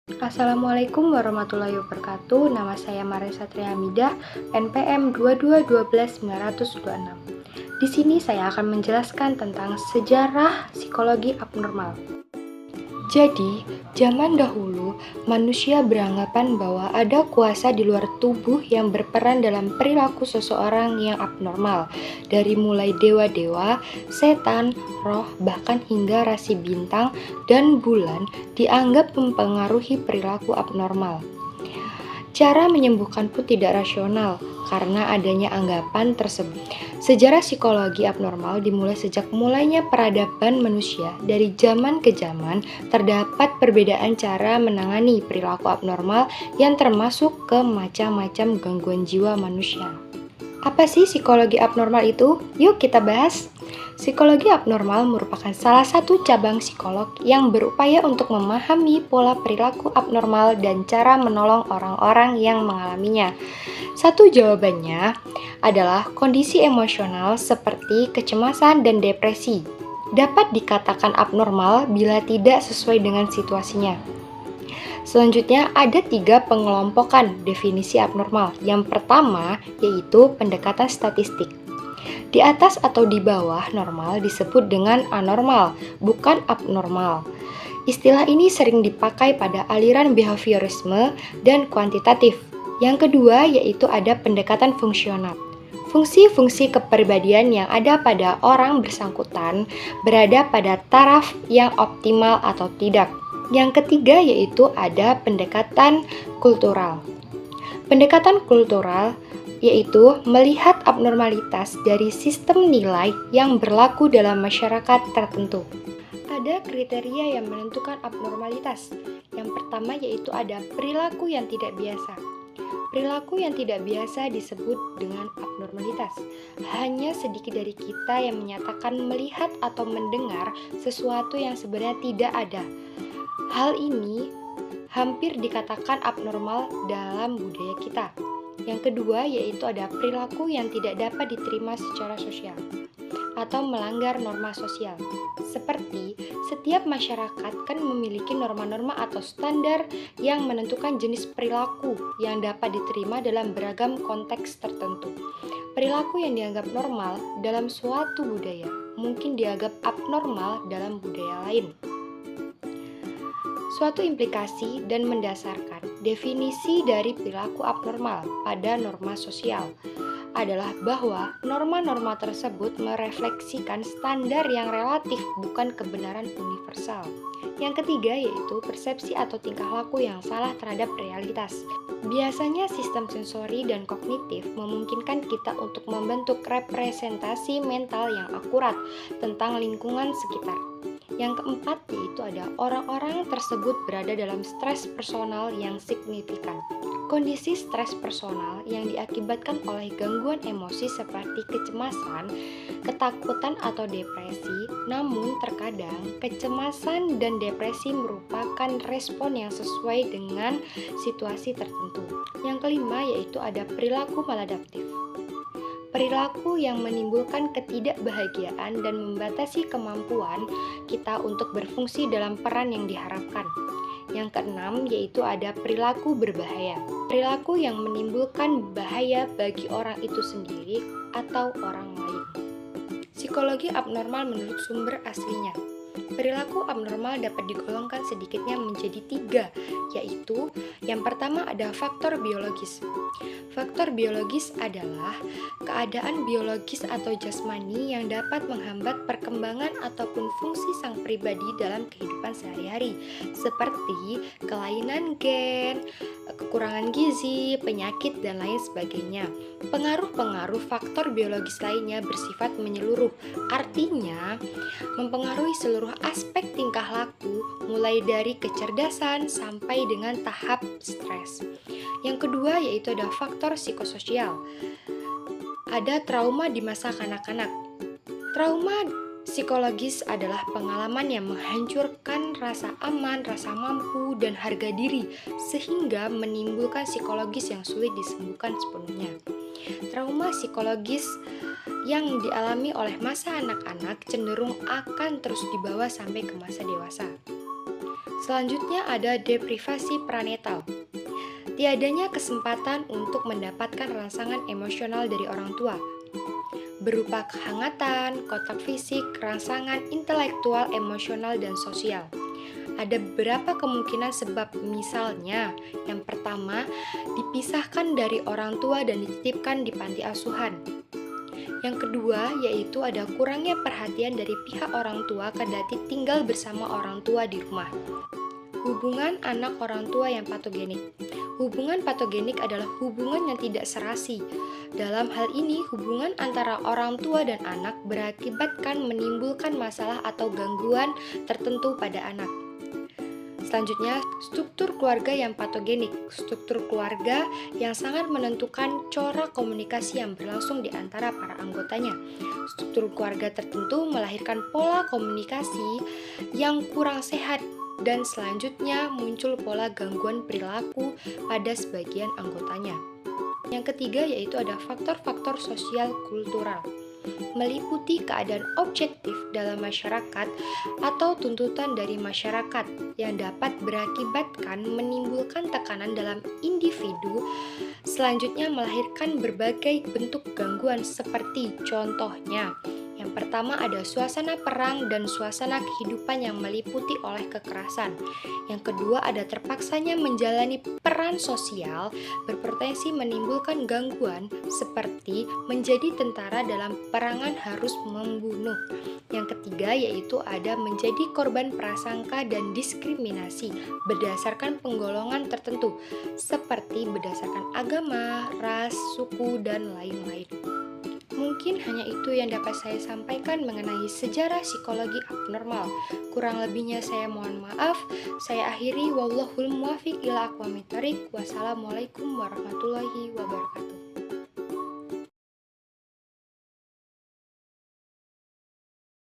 Assalamualaikum warahmatullahi wabarakatuh. Nama saya Marisa Triamidah, NPM 2212926. Di sini saya akan menjelaskan tentang sejarah psikologi abnormal. Jadi, zaman dahulu, manusia beranggapan bahwa ada kuasa di luar tubuh yang berperan dalam perilaku seseorang yang abnormal, dari mulai dewa-dewa, setan, roh, bahkan hingga rasi bintang dan bulan dianggap mempengaruhi perilaku abnormal. Cara menyembuhkan pun tidak rasional karena adanya anggapan tersebut. Sejarah psikologi abnormal dimulai sejak mulainya peradaban manusia. Dari zaman ke zaman, terdapat perbedaan cara menangani perilaku abnormal yang termasuk ke macam-macam gangguan jiwa manusia. Apa sih psikologi abnormal itu? Yuk kita bahas. Psikologi abnormal merupakan salah satu cabang psikolog yang berupaya untuk memahami pola perilaku abnormal dan cara menolong orang-orang yang mengalaminya. Satu jawabannya adalah kondisi emosional seperti kecemasan dan depresi. Dapat dikatakan abnormal bila tidak sesuai dengan situasinya. Selanjutnya ada 3 pengelompokan definisi abnormal. Yang pertama yaitu pendekatan statistik. Di atas atau di bawah normal disebut dengan anormal, bukan abnormal. Istilah ini sering dipakai pada aliran behaviorisme dan kuantitatif. Yang kedua yaitu ada pendekatan fungsional. Fungsi-fungsi kepribadian yang ada pada orang bersangkutan berada pada taraf yang optimal atau tidak. Yang ketiga yaitu ada pendekatan kultural. Pendekatan kultural yaitu melihat abnormalitas dari sistem nilai yang berlaku dalam masyarakat tertentu. Ada kriteria yang menentukan abnormalitas. Yang pertama yaitu ada perilaku yang tidak biasa. Perilaku yang tidak biasa disebut dengan abnormalitas. Hanya sedikit dari kita yang menyatakan melihat atau mendengar sesuatu yang sebenarnya tidak ada. Hal ini hampir dikatakan abnormal dalam budaya kita. Yang kedua yaitu ada perilaku yang tidak dapat diterima secara sosial atau melanggar norma sosial. Seperti setiap masyarakat kan memiliki norma-norma atau standar yang menentukan jenis perilaku yang dapat diterima dalam beragam konteks tertentu. Perilaku yang dianggap normal dalam suatu budaya mungkin dianggap abnormal dalam budaya lain. Suatu implikasi dan mendasarkan definisi dari perilaku abnormal pada norma sosial adalah bahwa norma-norma tersebut merefleksikan standar yang relatif bukan kebenaran universal. Yang ketiga yaitu persepsi atau tingkah laku yang salah terhadap realitas. Biasanya sistem sensori dan kognitif memungkinkan kita untuk membentuk representasi mental yang akurat tentang lingkungan sekitar. Yang keempat yaitu ada orang-orang tersebut berada dalam stres personal yang signifikan. Kondisi stres personal yang diakibatkan oleh gangguan emosi seperti kecemasan, ketakutan atau depresi. Namun terkadang kecemasan dan depresi merupakan respon yang sesuai dengan situasi tertentu. Yang kelima yaitu ada perilaku maladaptif. Perilaku yang menimbulkan ketidakbahagiaan dan membatasi kemampuan kita untuk berfungsi dalam peran yang diharapkan. Yang keenam yaitu ada perilaku berbahaya. Perilaku yang menimbulkan bahaya bagi orang itu sendiri atau orang lain. Psikologi abnormal menurut sumber aslinya. Perilaku abnormal dapat digolongkan sedikitnya menjadi 3, yaitu yang pertama ada faktor biologis. Faktor biologis adalah keadaan biologis atau jasmani yang dapat menghambat perkembangan ataupun fungsi sang pribadi dalam kehidupan sehari-hari, seperti kelainan gen, kekurangan gizi, penyakit, dan lain sebagainya. Pengaruh-pengaruh faktor biologis lainnya bersifat menyeluruh, artinya mempengaruhi seluruh aspek tingkah laku, mulai dari kecerdasan sampai dengan tahap stres. Yang kedua yaitu ada faktor psikososial. Ada trauma di masa kanak-kanak. Trauma psikologis adalah pengalaman yang menghancurkan rasa aman, rasa mampu, dan harga diri, sehingga menimbulkan psikologis yang sulit disembuhkan sepenuhnya. Trauma psikologis yang dialami oleh masa anak-anak cenderung akan terus dibawa sampai ke masa dewasa. Selanjutnya ada deprivasi pranetal. Tiadanya kesempatan untuk mendapatkan rangsangan emosional dari orang tua, berupa kehangatan, kontak fisik, rangsangan intelektual, emosional, dan sosial. Ada beberapa kemungkinan sebab, misalnya yang pertama, dipisahkan dari orang tua dan dititipkan di panti asuhan. Yang kedua, yaitu ada kurangnya perhatian dari pihak orang tua kendati tinggal bersama orang tua di rumah. Hubungan anak orang tua yang patogenik. Hubungan patogenik adalah hubungan yang tidak serasi. Dalam hal ini, hubungan antara orang tua dan anak berakibatkan menimbulkan masalah atau gangguan tertentu pada anak. Selanjutnya, struktur keluarga yang patogenik. Struktur keluarga yang sangat menentukan corak komunikasi yang berlangsung di antara para anggotanya. Struktur keluarga tertentu melahirkan pola komunikasi yang kurang sehat, dan selanjutnya muncul pola gangguan perilaku pada sebagian anggotanya. Yang ketiga yaitu ada faktor-faktor sosial kultural, meliputi keadaan objektif dalam masyarakat atau tuntutan dari masyarakat yang dapat berakibatkan menimbulkan tekanan dalam individu, selanjutnya melahirkan berbagai bentuk gangguan seperti contohnya. Yang pertama ada suasana perang dan suasana kehidupan yang meliputi oleh kekerasan. Yang kedua ada terpaksanya menjalani peran sosial berpotensi menimbulkan gangguan seperti menjadi tentara dalam perangan harus membunuh. Yang ketiga yaitu ada menjadi korban prasangka dan diskriminasi berdasarkan penggolongan tertentu seperti berdasarkan agama, ras, suku, dan lain-lain. Mungkin hanya itu yang dapat saya sampaikan mengenai sejarah psikologi abnormal. Kurang lebihnya saya mohon maaf. Saya akhiri, wallahul muwaffiq ila aqwamit thoriq. Wassalamualaikum warahmatullahi wabarakatuh.